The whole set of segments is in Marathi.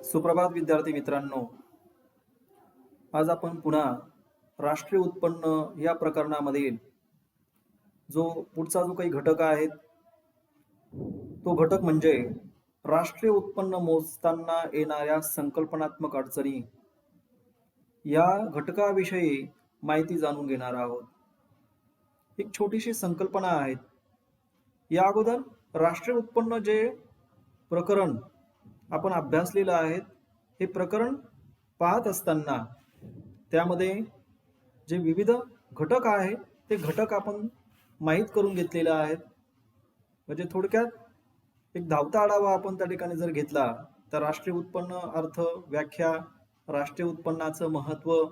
सुप्रभात विद्यार्थी मित्रांनो. आज आपण पुन्हा राष्ट्रीय उत्पन्न या प्रकरणामधील पुढचा जो काही घटक आहे तो घटक म्हणजे राष्ट्रीय उत्पन्न मोजताना येणाऱ्या संकल्पनात्मक अडचणी या घटकाविषयी माहिती जाणून घेणार आहोत. एक छोटीशी संकल्पना आहे. या अगोदर राष्ट्रीय उत्पन्न जे प्रकरण आपण अभ्यासलेलं आहे हे प्रकरण पाहत असताना त्यामध्ये जे विविध घटक आहे ते घटक आपण माहीत करून घेतलेले आहेत. म्हणजे थोडक्यात एक धावता आढावा आपण त्या ठिकाणी जर घेतला तर राष्ट्रीय उत्पन्न अर्थ, व्याख्या, राष्ट्रीय उत्पन्नाचं महत्त्व,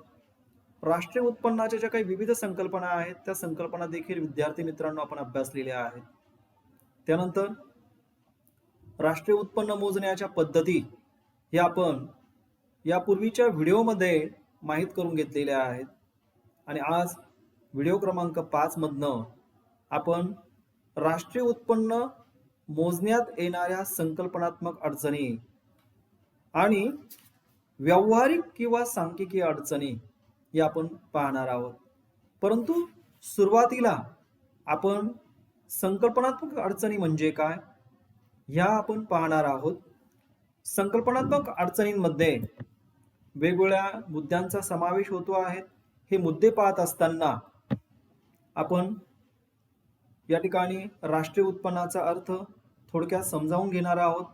राष्ट्रीय उत्पन्नाच्या ज्या काही विविध संकल्पना आहेत त्या संकल्पना देखील विद्यार्थी मित्रांनो आपण अभ्यासलेल्या आहेत. त्यानंतर राष्ट्रीय उत्पन्न मोजण्याच्या पद्धती या आपण यापूर्वीच्या व्हिडिओमध्ये माहीत करून घेतलेल्या आहेत. आणि आज व्हिडिओ क्रमांक 5 मधनं आपण राष्ट्रीय उत्पन्न मोजण्यात येणाऱ्या संकल्पनात्मक अडचणी आणि व्यावहारिक किंवा सांख्यिकीय अडचणी या आपण पाहणार आहोत. परंतु सुरुवातीला आपण संकल्पनात्मक अडचणी म्हणजे काय ह्या आपण पाहणार आहोत. संकल्पनात्मक अडचणींमध्ये वेगवेगळ्या मुद्द्यांचा समावेश होतो आहे. हे मुद्दे पाहत असताना आपण या ठिकाणी राष्ट्रीय उत्पन्नाचा अर्थ थोडक्यात समजावून घेणार आहोत.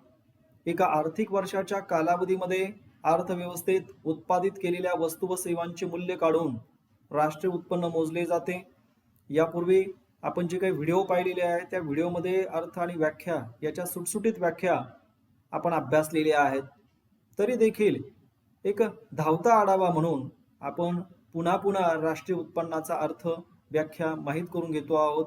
एका आर्थिक वर्षाच्या कालावधीमध्ये अर्थव्यवस्थेत उत्पादित केलेल्या वस्तू व सेवांचे मूल्य काढून राष्ट्रीय उत्पन्न मोजले जाते. यापूर्वी आपण जे काही व्हिडिओ पाहिलेले आहे त्या व्हिडिओमध्ये अर्थ आणि व्याख्या याच्या सुटसुटीत व्याख्या आपण अभ्यासलेल्या आहेत. तरी देखील एक धावता आढावा म्हणून आपण पुन्हा पुन्हा राष्ट्रीय उत्पन्नाचा अर्थ, व्याख्या माहीत करून घेतो आहोत.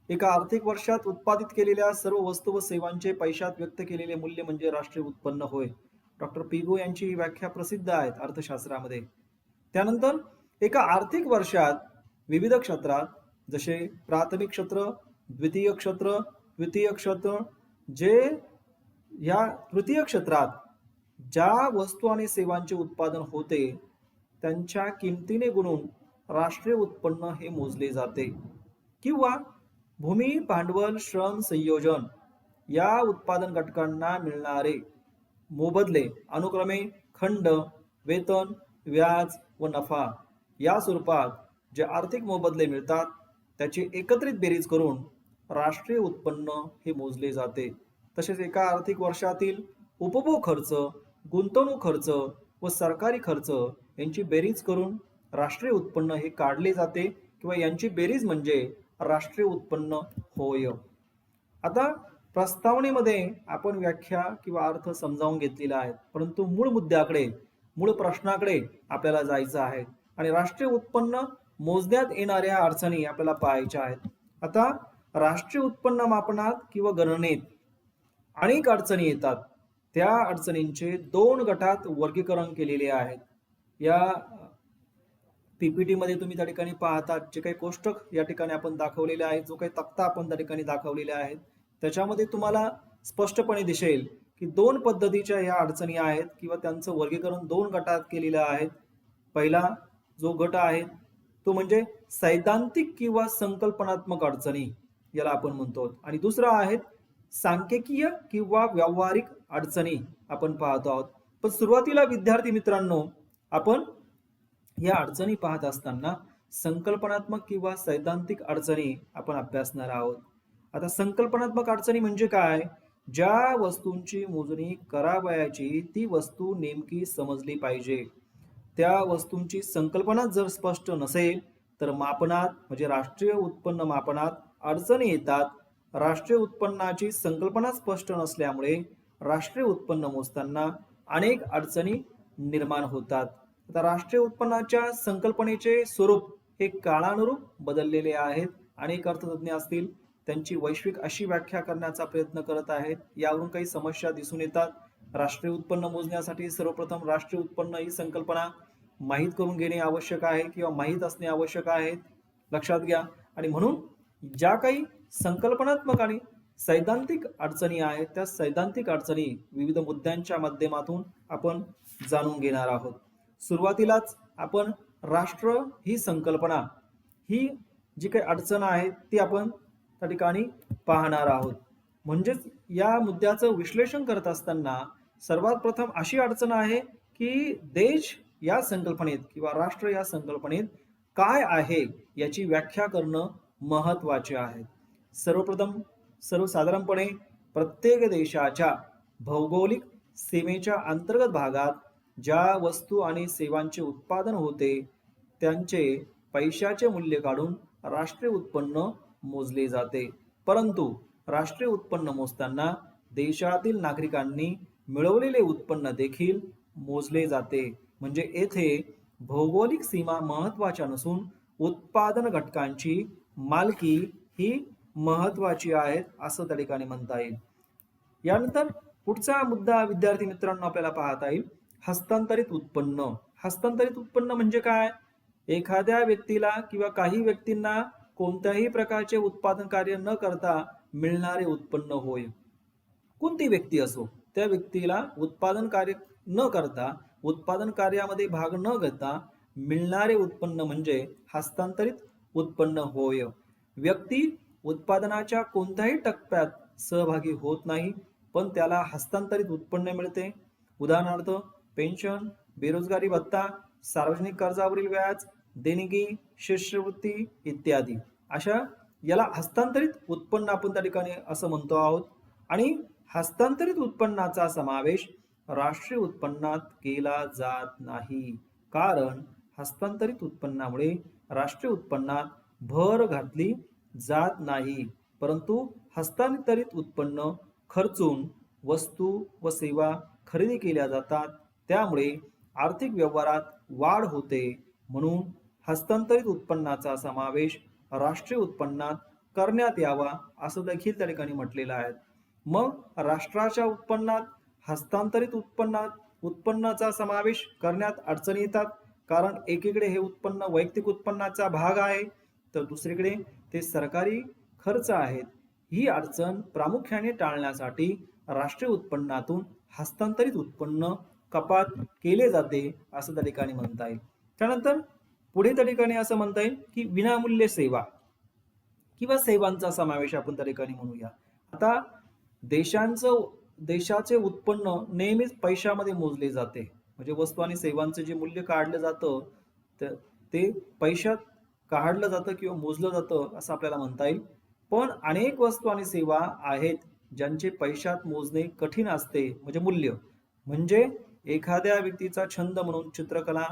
एका आर्थिक वर्षात उत्पादित केलेल्या सर्व वस्तू व सेवांचे पैशात व्यक्त केलेले मूल्य म्हणजे राष्ट्रीय उत्पन्न होय. डॉक्टर पिगो यांची ही व्याख्या प्रसिद्ध आहे अर्थशास्त्रामध्ये. त्यानंतर एका आर्थिक वर्षात विविध क्षेत्रात जसे प्राथमिक क्षेत्र, द्वितीय क्षेत्र, तृतीय क्षेत्र, जे या तृतीय क्षेत्रात ज्या वस्तू आणि सेवांचे उत्पादन होते त्यांच्या किमतीने गुणून राष्ट्रीय उत्पन्न हे मोजले जाते. किंवा भूमी, भांडवल, श्रम, संयोजन या उत्पादन घटकांना मिळणारे मोबदले अनुक्रमे खंड, वेतन, व्याज व नफा या स्वरूपात जे आर्थिक मोबदले मिळतात त्याची एकत्रित बेरीज करून राष्ट्रीय उत्पन्न हे मोजले जाते. तसेच एका आर्थिक वर्षातील उपभोग खर्च, गुंतवणूक खर्च व सरकारी खर्च यांची बेरीज करून राष्ट्रीय उत्पन्न हे काढले जाते किंवा यांची बेरीज म्हणजे राष्ट्रीय उत्पन्न होय. आता प्रस्तावनेमध्ये आपण व्याख्या किंवा अर्थ समजावून घेतलेला आहे, परंतु मूळ मुद्द्याकडे, मूळ प्रश्नाकडे आपल्याला जायचं आहे आणि राष्ट्रीय उत्पन्न मोजण्यात येणाऱ्या अडचणी आपल्याला पाहायच्या आहेत. आता राष्ट्रीय उत्पन्न मापनात किंवा गणनेत अनेक अडचणी येतात. त्या अडचणींचे 2 गटात वर्गीकरण केलेले आहेत. या पीपीटी मध्ये तुम्ही त्या ठिकाणी पाहतात जे काही कोष्टक या ठिकाणी आपण दाखवलेले आहेत, जो काही तक्ता आपण त्या ठिकाणी दाखवलेला आहे त्याच्यामध्ये तुम्हाला स्पष्टपणे दिसेल की 2 पद्धतीच्या ह्या अडचणी आहेत किंवा त्यांचं वर्गीकरण 2 गटात केलेलं आहे. पहिला जो गट आहे तो म्हणजे सैद्धांतिक किंवा संकल्पनात्मक अडचणी याला आपण म्हणतो, आणि दुसरा आहे सांख्यिकीय किंवा व्यावहारिक अडचणी आपण पाहतो आहोत. पण सुरुवातीला विद्यार्थी मित्रांनो आपण या अडचणी पाहत असताना संकल्पनात्मक किंवा सैद्धांतिक अडचणी आपण अभ्यासणार आहोत. आता संकल्पनात्मक अडचणी म्हणजे काय? ज्या वस्तूंची मोजणी करावयाची ती वस्तू नेमकी समजली पाहिजे. त्या वस्तूंची संकल्पना जर स्पष्ट नसेल तर मापनात म्हणजे राष्ट्रीय उत्पन्न मापनात अडचणी येतात. राष्ट्रीय उत्पन्नाची संकल्पना स्पष्ट नसल्यामुळे राष्ट्रीय उत्पन्न मोजताना अनेक अडचणी निर्माण होतात. आता राष्ट्रीय उत्पन्नाच्या संकल्पनेचे स्वरूप हे काळानुरूप बदललेले आहेत. अनेक अर्थतज्ञ असतील त्यांची वैश्विक अशी व्याख्या करण्याचा प्रयत्न करत आहेत. यावरून काही समस्या दिसून येतात. राष्ट्रीय उत्पन्न मोजण्यासाठी सर्वप्रथम राष्ट्रीय उत्पन्न ही संकल्पना माहीत करून घेणे आवश्यक आहे किंवा माहीत असणे आवश्यक आहे, लक्षात घ्या. आणि म्हणून ज्या काही संकल्पनात्मक आणि सैद्धांतिक अडचणी आहेत, त्या सैद्धांतिक अडचणी विविध मुद्द्यांच्या माध्यमातून आपण जाणून घेणार आहोत. सुरुवातीलाच आपण राष्ट्र ही संकल्पना, ही जी काही अडचण आहे ती आपण त्या ठिकाणी पाहणार आहोत. म्हणजेच या मुद्द्याचं विश्लेषण करत असताना सर्वात प्रथम अशी अडचण आहे की देश या संकल्पनेत किंवा राष्ट्र या संकल्पनेत काय आहे याची व्याख्या करणं महत्वाचे आहे. सर्वप्रथम सर्वसाधारणपणे प्रत्येक देशाच्या भौगोलिक सीमेच्या अंतर्गत भागात ज्या वस्तू आणि सेवांचे उत्पादन होते त्यांचे पैशाचे मूल्य काढून राष्ट्रीय उत्पन्न मोजले जाते. परंतु राष्ट्रीय उत्पन्न मोजताना देशातील नागरिकांनी मिळवलेले उत्पन्न देखील मोजले जाते. म्हणजे येथे भौगोलिक सीमा महत्वाच्या नसून उत्पादन घटकांची मालकी ही महत्वाची आहे असं त्या ठिकाणी म्हणता येईल. यानंतर पुढचा मुद्दा विद्यार्थी मित्रांनो आपल्याला पाहता येईल हस्तांतरित उत्पन्न. हस्तांतरित उत्पन्न म्हणजे काय? एखाद्या व्यक्तीला किंवा काही व्यक्तींना कोणत्याही प्रकारचे उत्पादन कार्य न करता मिळणारे उत्पन्न होय. कोणती व्यक्ती असो त्या व्यक्तीला उत्पादन कार्य न करता उत्पादन कार्यामध्ये भाग न घेता मिळणारे उत्पन्न म्हणजे हस्तांतरित उत्पन्न होय. व्यक्ती उत्पादनाच्या कोणत्याही टप्प्यात सहभागी होत नाही पण त्याला हस्तांतरित उत्पन्न मिळते. उदाहरणार्थ पेन्शन, बेरोजगारी भत्ता, सार्वजनिक कर्जावरील व्याज, देणगी, शिष्यवृत्ती इत्यादी अशा याला हस्तांतरित उत्पन्न आपण त्या ठिकाणी असं म्हणतो आहोत. आणि हस्तांतरित उत्पन्नाचा समावेश राष्ट्रीय उत्पन्नात केला जात नाही कारण हस्तांतरित उत्पन्नामुळे राष्ट्रीय उत्पन्नात भर घातली जात नाही परंतु हस्तांतरित उत्पन्न खर्चून वस्तू व सेवा खरेदी केल्या जातात त्यामुळे आर्थिक व्यवहारात वाढ होते. म्हणून हस्तांतरित उत्पन्नाचा समावेश राष्ट्रीय उत्पन्नात करण्यात यावा असं देखील त्या ठिकाणी म्हटलेलं आहे. मग राष्ट्राच्या उत्पन्नात हस्तांतरित उत्पन्नाचा समावेश करण्यात अडचणी येतात कारण एकीकडे हे उत्पन्न वैयक्तिक उत्पन्नाचा भाग आहे तर दुसरीकडे ते सरकारी खर्च आहेत. ही अडचण प्रामुख्याने टाळण्यासाठी राष्ट्रीय उत्पन्नातून हस्तांतरित उत्पन्न कपात केले जाते असं त्या ठिकाणी म्हणता येईल. त्यानंतर पुढे त्या ठिकाणी असं म्हणता येईल की विनामूल्य सेवा किंवा सेवांचा समावेश आपण त्या ठिकाणी म्हणूया. आता देशाचे उत्पन्न नेहमीच पैशामध्ये मोजले जाते म्हणजे वस्तू आणि सेवांचे जे मूल्य काढलं जातं ते पैशात काढलं जातं किंवा मोजलं जातं असं आपल्याला म्हणता येईल. पण अनेक वस्तू आणि सेवा आहेत ज्यांचे पैशात मोजणे कठीण असते म्हणजे मूल्य. म्हणजे एखाद्या व्यक्तीचा छंद म्हणून चित्रकला,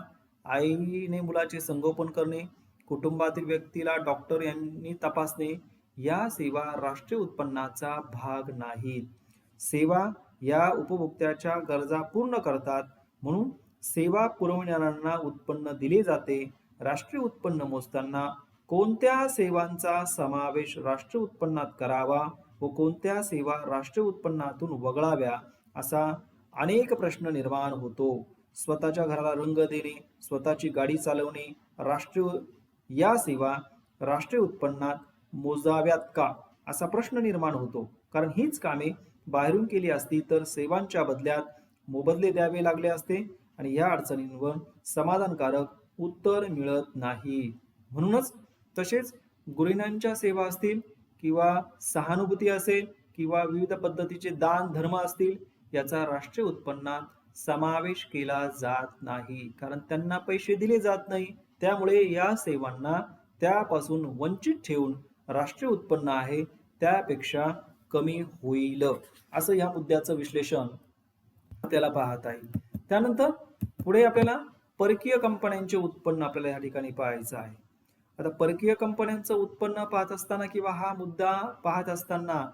आईने मुलाचे संगोपन करणे, कुटुंबातील व्यक्तीला डॉक्टर यांनी तपासणे या सेवा राष्ट्रीय उत्पन्नाचा भाग नाहीत. सेवा या उपभोक्त्याच्या गरजा पूर्ण करतात म्हणून सेवा पुरवणाऱ्यांना उत्पन्न दिले जाते. राष्ट्रीय उत्पन्न मोजताना कोणत्या सेवांचा समावेश राष्ट्रीय उत्पन्नात करावा व कोणत्या सेवा राष्ट्रीय उत्पन्नातून वगळाव्या असा अनेक प्रश्न निर्माण होतो. स्वतःच्या घराला रंग देणे, स्वतःची गाडी चालवणे या सेवा राष्ट्रीय उत्पन्नात मोजाव्यात का असा प्रश्न निर्माण होतो कारण हीच कामे बाहेरून केली असती तर सेवांच्या बदल्यात मोबदले द्यावे लागले असते आणि या अडचणींवर समाधानकारक उत्तर मिळत नाही. म्हणूनच तसेच गुरिणांच्या सेवा असतील किंवा सहानुभूती असेल किंवा विविध पद्धतीचे दान धर्म असतील याचा राष्ट्रीय उत्पन्नात समावेश केला जात नाही कारण त्यांना पैसे दिले जात नाही. त्यामुळे या सेवांना त्यापासून वंचित ठेवून राष्ट्रीय उत्पन्न आहे त्यापेक्षा कमी होईल असं या मुद्द्याचं विश्लेषण त्याला पाहता येईल. त्यानंतर पुढे आपल्याला परकीय कंपन्यांचे उत्पन्न आपल्याला या ठिकाणी पाहायचं आहे. आता परकीय कंपन्यांचं उत्पन्न पाहत असताना किंवा हा मुद्दा पाहत असताना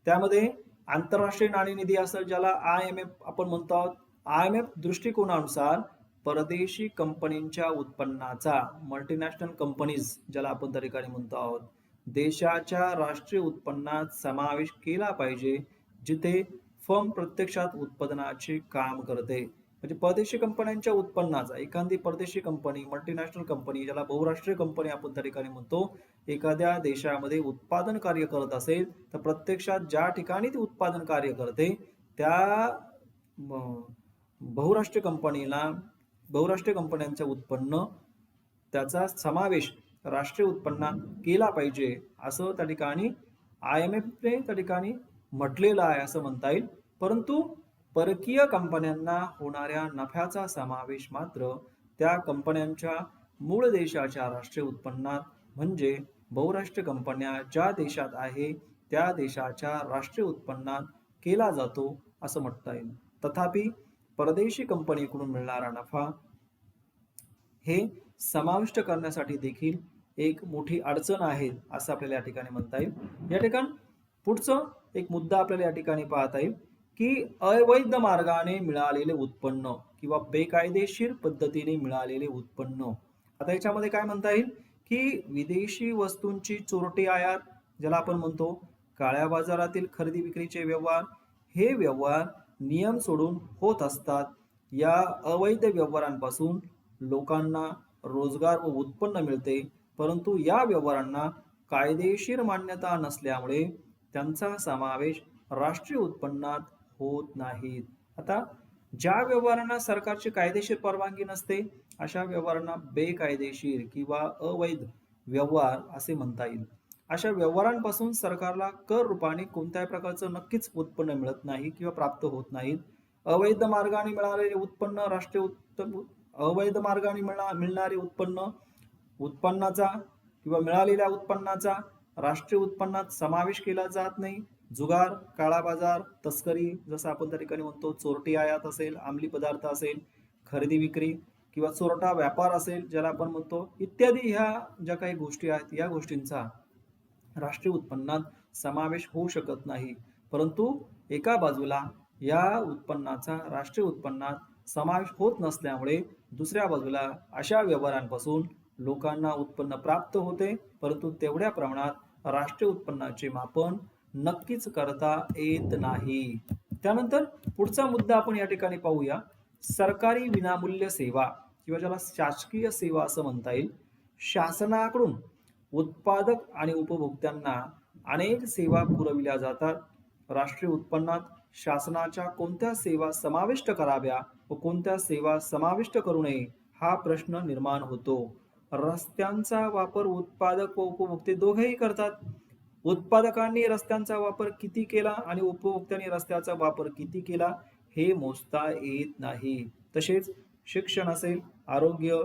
त्यामध्ये आंतरराष्ट्रीय नाणेनिधी असेल ज्याला IMF आपण म्हणतो आहोत. IMF दृष्टिकोनानुसार परदेशी कंपनींच्या उत्पन्नाचा मल्टीनॅशनल कंपनीज ज्याला आपण त्या ठिकाणी म्हणतो आहोत देशाच्या राष्ट्रीय उत्पन्नात समावेश केला पाहिजे जिथे फर्म प्रत्यक्षात उत्पादनाचे काम करते. म्हणजे परदेशी कंपन्यांच्या उत्पन्नाचा, एखादी परदेशी कंपनी, मल्टीनॅशनल कंपनी, ज्याला बहुराष्ट्रीय कंपनी आपण त्या ठिकाणी म्हणतो, एखाद्या देशामध्ये उत्पादन कार्य करत असेल तर प्रत्यक्षात ज्या ठिकाणी ती उत्पादन कार्य करते त्या बहुराष्ट्रीय कंपनीला, बहुराष्ट्रीय कंपन्यांचं उत्पन्न, त्याचा समावेश राष्ट्रीय उत्पन्नात केला पाहिजे असं त्या ठिकाणी IMF ने त्या ठिकाणी म्हटलेलं आहे असं म्हणता येईल. परंतु परकीय कंपन्यांना होणाऱ्या नफ्याचा समावेश मात्र त्या कंपन्यांच्या मूळ देशाच्या राष्ट्रीय उत्पन्नात, म्हणजे बहुराष्ट्रीय कंपन्या ज्या देशात आहे त्या देशाच्या राष्ट्रीय उत्पन्नात केला जातो असं म्हणता येईल. तथापि परदेशी कंपनीकडून मिळणारा नफा हे समाविष्ट करण्यासाठी देखील एक मोठी अडचण आहे असं आपल्याला या ठिकाणी म्हणता येईल. या ठिकाणी पुढचं एक मुद्दा आपल्याला या ठिकाणी पाहता येईल की अवैध मार्गाने मिळालेले उत्पन्न किंवा बेकायदेशीर पद्धतीने मिळालेले उत्पन्न. आता याच्यामध्ये काय म्हणता येईल की विदेशी वस्तूंची चोरटी आयात, ज्याला आपण म्हणतो काळ्या बाजारातील खरेदी विक्रीचे व्यवहार, हे व्यवहार नियम सोडून होत असतात. या अवैध व्यवहारांपासून लोकांना रोजगार व उत्पन्न मिळते, परंतु या व्यवहारांना कायदेशीर मान्यता नसल्यामुळे त्यांचा समावेश राष्ट्रीय उत्पन्नात होत नाहीत. आता ज्या व्यवहारांना सरकारची कायदेशीर परवानगी नसते अशा व्यवहारांना बेकायदेशीर किंवा अवैध व्यवहार असे म्हणता येईल. अशा व्यवहारांपासून सरकारला कर रूपाने कोणत्याही प्रकारचं नक्कीच उत्पन्न मिळत नाही किंवा प्राप्त होत नाहीत. अवैध मार्गाने मिळालेले उत्पन्न राष्ट्रीय अवैध मार्गाने मिळणारे उत्पन्न, उत्पन्नाचा किंवा मिळालेल्या उत्पन्नाचा राष्ट्रीय उत्पन्नात समावेश केला जात नाही. जुगार, काळा बाजार, तस्करी, जसं आपण त्या ठिकाणी म्हणतो चोरटी आयात असेल, अंमली पदार्थ असेल, खरेदी विक्री किंवा चोरटा व्यापार असेल ज्याला आपण म्हणतो, इत्यादी ह्या ज्या काही गोष्टी आहेत या गोष्टींचा राष्ट्रीय उत्पन्नात समावेश होऊ शकत नाही. परंतु एका बाजूला या उत्पन्नाचा राष्ट्रीय उत्पन्नात समावेश होत नसल्यामुळे दुसऱ्या बाजूला अशा व्यवहारांपासून लोकांना उत्पन्न प्राप्त होते, परंतु तेवढ्या प्रमाणात राष्ट्रीय उत्पन्नाचे मापन नक्कीच करता येत नाही. त्यानंतर पुढचा मुद्दा आपण या ठिकाणी पाहूया, सरकारी विनामूल्य सेवा किंवा ज्याला शासकीय सेवा असं म्हणता येईल. शासनाकडून उत्पादक आणि उपभोक्त्यांना अनेक सेवा पुरविल्या जातात. राष्ट्रीय उत्पन्नात शासनाच्या कोणत्या सेवा समाविष्ट कराव्या व कोणत्या सेवा समाविष्ट करू नये हा प्रश्न निर्माण होतो. रस्त्यांचा वापर उत्पादक व उपभोक्ते दोघेही करतात. उत्पादकांनी रस्त्यांचा वापर किती केला आणि उपभोक्त्यांनी रस्त्याचा वापर किती केला हे मोजता येत नाही. तसेच शिक्षण असेल, आरोग्य,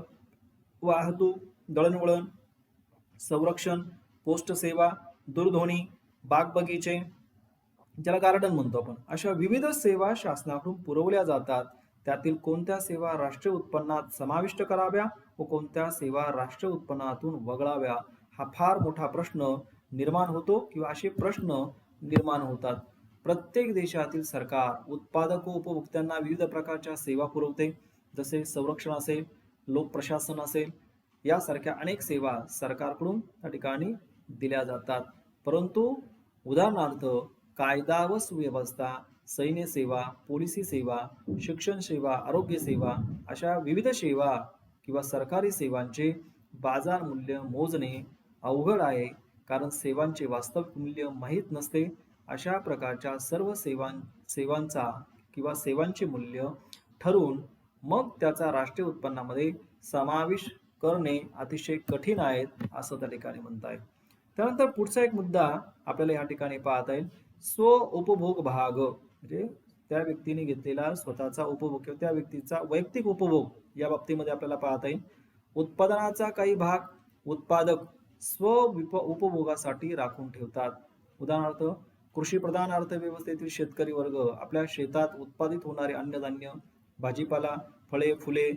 वाहतूक, दळणवळण, संरक्षण, पोस्ट सेवा, दूरध्वनी, बागबगीचे, ज्याला गार्डन म्हणतो आपण, अशा विविध सेवा शासनाकडून पुरवल्या जातात. त्यातील कोणत्या सेवा राष्ट्रीय उत्पन्नात समाविष्ट कराव्या व कोणत्या सेवा राष्ट्रीय उत्पन्नातून वगळाव्या हा फार मोठा प्रश्न निर्माण होतो किंवा असे प्रश्न निर्माण होतात. प्रत्येक देशातील सरकार उत्पादक व उपभोक्त्यांना विविध प्रकारच्या सेवा पुरवते, जसे संरक्षण असेल, लोकप्रशासन असेल, यासारख्या अनेक सेवा सरकारकडून त्या ठिकाणी दिल्या जातात. परंतु उदाहरणार्थ कायदा व सुव्यवस्था, सैन्य सेवा, पोलिसी सेवा, शिक्षण सेवा, आरोग्य सेवा, अशा विविध सेवा किंवा सरकारी सेवांचे बाजार मूल्य मोजणे अवघड आहे, कारण सेवांचे वास्तविक मूल्य माहीत नसते. अशा प्रकारच्या सर्व सेवांचा किंवा सेवांचे मूल्य ठरवून मग त्याचा राष्ट्रीय उत्पन्नामध्ये समावेश करणे अतिशय कठीण आहे असं त्या ठिकाणी म्हणता येईल. त्यानंतर पुढचा एक मुद्दा आपल्याला या ठिकाणी पाहता येईल, स्व उपभोग भाग, म्हणजे त्या व्यक्तीने घेतलेला स्वतःचा उपभोग किंवा त्या व्यक्तीचा वैयक्तिक उपभोग या बाबतीमध्ये आपल्याला पाहता येईल. उत्पादनाचा काही भाग उत्पादक स्व उपभोगासाठी राखून ठेवतात. उदाहरणार्थ कृषी प्रधान अर्थव्यवस्थेतील शेतकरी वर्ग आपल्या शेतात उत्पादित होणारे अन्नधान्य, भाजीपाला, फळे, फुले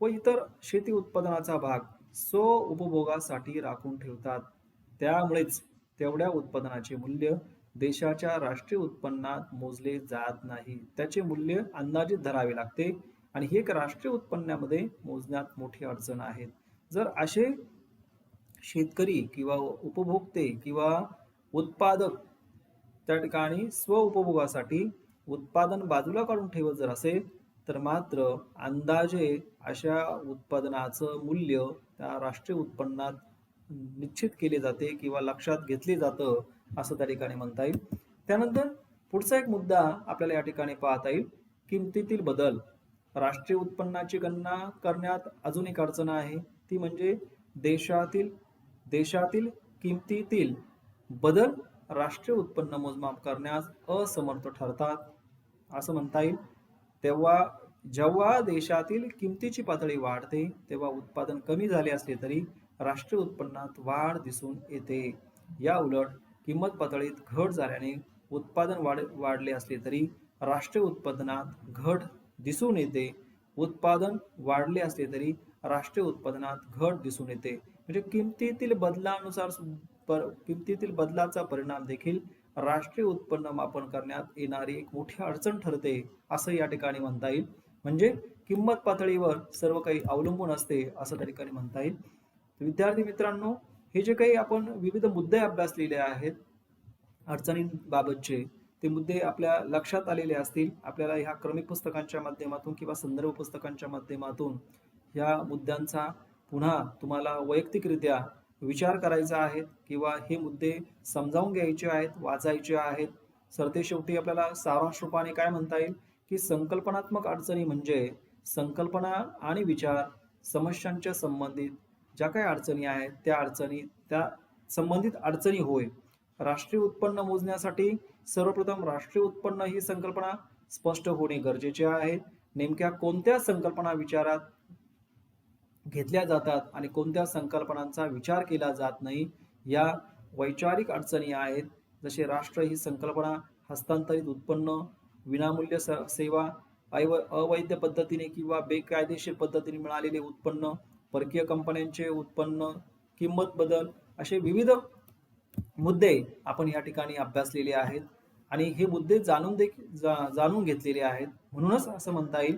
व इतर शेती उत्पादनाचा भाग स्व उपभोगासाठी राखून ठेवतात. त्यामुळेच तेवढ्या उत्पादनाचे मूल्य देशाच्या राष्ट्रीय उत्पन्नात मोजले जात नाही. त्याचे मूल्य अंदाजित धरावे लागते आणि हे एक राष्ट्रीय उत्पन्नामध्ये मोजण्यात मोठी अडचण आहे. जर असे शेतकरी किंवा उपभोक्ते किंवा उत्पादक त्या ठिकाणी स्व उपभोगासाठी उत्पादन बाजूला काढून ठेवत जर असेल तर मात्र अंदाजे अशा उत्पादनाचं मूल्य त्या राष्ट्रीय उत्पन्नात निश्चित केले जाते किंवा लक्षात घेतले जातं असं त्या ठिकाणी म्हणता येईल. त्यानंतर पुढचा एक मुद्दा आपल्याला या ठिकाणी पाहता येईल, किमतीतील बदल. राष्ट्रीय उत्पन्नाची गणना करण्यात अजून एक अडचण आहे, ती म्हणजे देशातील देशातील किमतीतील बदल राष्ट्रीय उत्पन्न मोजमाप करण्यास असमर्थ ठरतात असं म्हणता येईल. जेव्हा देशातील किमतीची पातळी वाढते तेव्हा उत्पादन कमी झाले असले तरी राष्ट्रीय उत्पन्नात वाढ दिसून येते. या उलट किंमत पातळीत घट झाल्याने उत्पादन वाढले असले तरी राष्ट्रीय उत्पादनात घट दिसून येते. उत्पादन वाढले असले तरी राष्ट्रीय उत्पादनात घट दिसून येते. म्हणजे किमतीतील बदलाचा परिणाम देखील राष्ट्रीय उत्पन्न मापन करण्यात येणारी एक मोठी अडचण ठरते असं या ठिकाणी म्हणता येईल. म्हणजे किंमत पातळीवर सर्व काही अवलंबून असते असं त्या ठिकाणी म्हणता येईल. विद्यार्थी मित्रांनो, हे जे काही आपण विविध मुद्दे अभ्यासलेले आहेत अडचणींबाबतचे, ते मुद्दे आपल्या लक्षात आलेले असतील. आपल्याला ह्या क्रमिक पुस्तकांच्या माध्यमातून किंवा संदर्भ पुस्तकांच्या माध्यमातून या मुद्द्यांचा पुन्हा तुम्हाला वैयक्तिकरित्या विचार करायचा आहे किंवा हे मुद्दे समजावून घ्यायचे आहेत, वाचायचे आहेत. सरतेशेवटी आपल्याला सारांश रूपाने काय म्हणता येईल की संकल्पनात्मक अडचणी म्हणजे संकल्पना आणि विचार समस्यांच्या संबंधित ज्या काही अडचणी आहेत त्या संबंधित अडचणी होय. राष्ट्रीय उत्पन्न मोजण्यासाठी सर्वप्रथम राष्ट्रीय उत्पन्न ही संकल्पना स्पष्ट होणे गरजेचे आहे. नेमक्या कोणत्या संकल्पना विचारात घेतल्या जातात आणि कोणत्या संकल्पनांचा विचार केला जात नाही, या वैचारिक अडचणी आहेत. जसे राष्ट्र ही संकल्पना, हस्तांतरित उत्पन्न, विनामूल्य सेवा, अवैध पद्धतीने किंवा बेकायदेशीर पद्धतीने मिळालेले उत्पन्न, परकीय कंपन्यांचे उत्पन्न, किंमत बदल, असे विविध मुद्दे आपण या ठिकाणी अभ्यासलेले आहेत आणि हे मुद्दे जाणून घेतलेले आहेत. म्हणूनच असं म्हणता येईल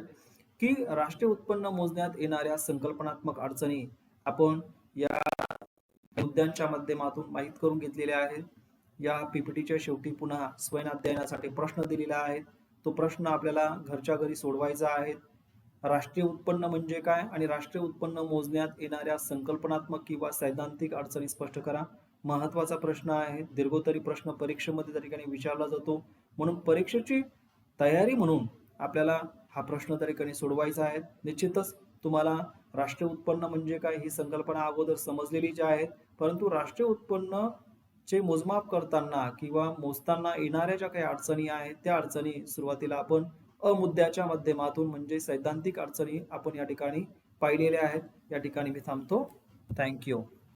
की राष्ट्रीय उत्पन्न मोजण्यात येणाऱ्या संकल्पनात्मक अडचणी आपण या मुद्द्यांच्या माध्यमातून माहीत करून घेतलेल्या आहेत. या पीपीटीच्या शेवटी पुन्हा स्वयं अध्ययनासाठी प्रश्न दिलेला आहे. तो प्रश्न आपल्याला घरच्या घरी सोडवायचा आहे. राष्ट्रीय उत्पन्न म्हणजे काय आणि राष्ट्रीय उत्पन्न मोजण्यात येणाऱ्या संकल्पनात्मक किंवा सैद्धांतिक अडचणी स्पष्ट करा. महत्वाचा प्रश्न आहे. दीर्घोत्तरी प्रश्न परीक्षेमध्ये त्या ठिकाणी विचारला जातो. म्हणून परीक्षेची तयारी म्हणून आपल्याला हा प्रश्न त्या ठिकाणी सोडवायचा आहे. निश्चितच तुम्हाला राष्ट्रीय उत्पन्न म्हणजे काय ही संकल्पना अगोदर समजलेलीच आहे, परंतु राष्ट्रीय उत्पन्न चे मोजमाप करताना किंवा मोजताना येणाऱ्या ज्या काही अडचणी आहेत त्या अडचणी सुरुवातीला आपण मुद्द्याच्या माध्यमातून म्हणजे सैद्धांतिक अडचणी आपण या ठिकाणी पाहिलेल्या आहेत. या ठिकाणी मी थांबतो. थँक्यू.